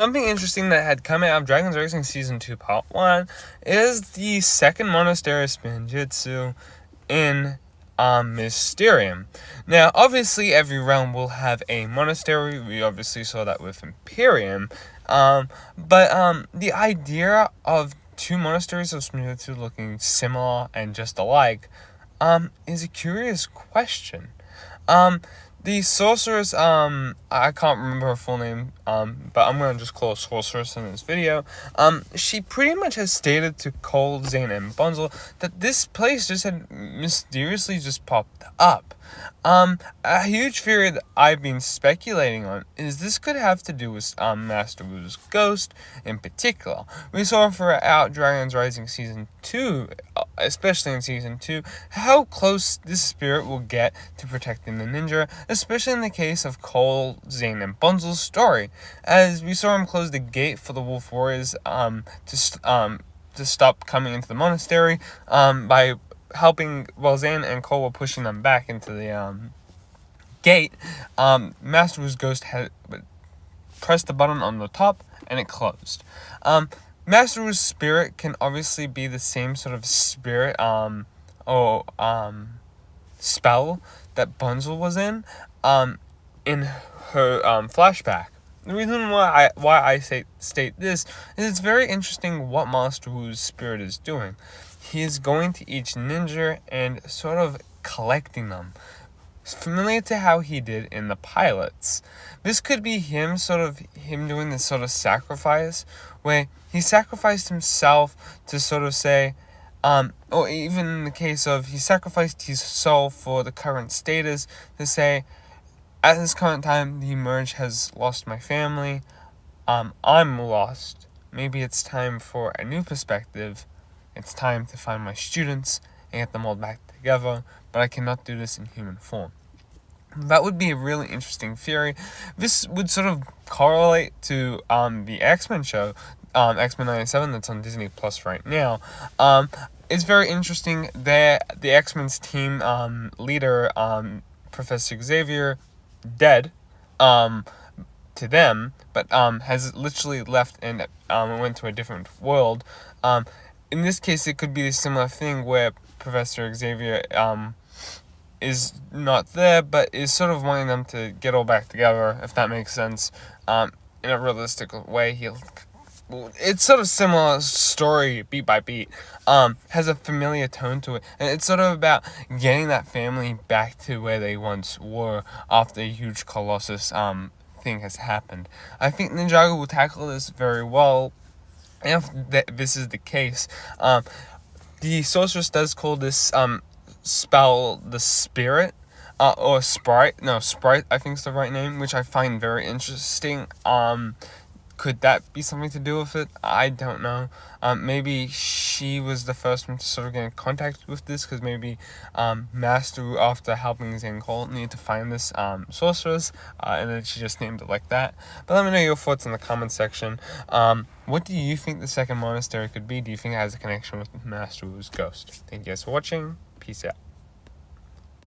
Something interesting that had come out of Dragon's Racing Season 2 Part 1 is the second Monastery Spinjitzu in Mysterium. Now, obviously, every realm will have a monastery. We obviously saw that with Imperium. But the idea of two monasteries of Spinjitzu looking similar and just alike is a curious question. The sorceress, I can't remember her full name, but I'm gonna just call her sorceress in this video. She pretty much has stated to Cole, Zane, and Bunzel that this place just had mysteriously just popped up. A huge theory that I've been speculating on is this could have to do with, Master Wu's ghost in particular. We saw throughout Dragon's Rising Season 2, especially in Season 2, how close this spirit will get to protecting the ninja, especially in the case of Cole, Zane, and Bunzel's story, as we saw him close the gate for the Wolf Warriors, to stop coming into the monastery, by helping, while Zane and Cole were pushing them back into the, gate. Master Wu's ghost had pressed the button on the top, and it closed. Master Wu's spirit can obviously be the same sort of spirit, or spell that Bunzel was in her, flashback. The reason why I state this is it's very interesting what Master Wu's spirit is doing. He is going to each ninja and sort of collecting them, familiar to how he did in the pilots. This could be him doing this sort of sacrifice, where he sacrificed himself to sort of say, or even in the case of he sacrificed his soul for the current status to say, at this current time, the merge has lost my family, I'm lost, maybe it's time for a new perspective, it's time to find my students and get them all back together, but I cannot do this in human form. That would be a really interesting theory. This would sort of correlate to the X-Men show, X-Men 97, that's on Disney Plus right now. It's very interesting that the X-Men's team leader, Professor Xavier, dead to them, but has literally left and went to a different world. In this case, it could be a similar thing where Professor Xavier is not there, but is sort of wanting them to get all back together, if that makes sense, in a realistic way. It's sort of similar story, beat by beat, has a familiar tone to it, and it's sort of about getting that family back to where they once were after a huge Colossus thing has happened. I think Ninjago will tackle this very well, and if this is the case. The sorceress does call this spell the spirit, or sprite, I think is the right name, which I find very interesting. Could that be something to do with it? I don't know. Maybe she was the first one to sort of get in contact with this, because maybe Master Wu, after helping Zane Cole, needed to find this sorceress, and then she just named it like that. But let me know your thoughts in the comment section. What do you think the second monastery could be? Do you think it has a connection with Master Wu's ghost? Thank you guys for watching. Peace out.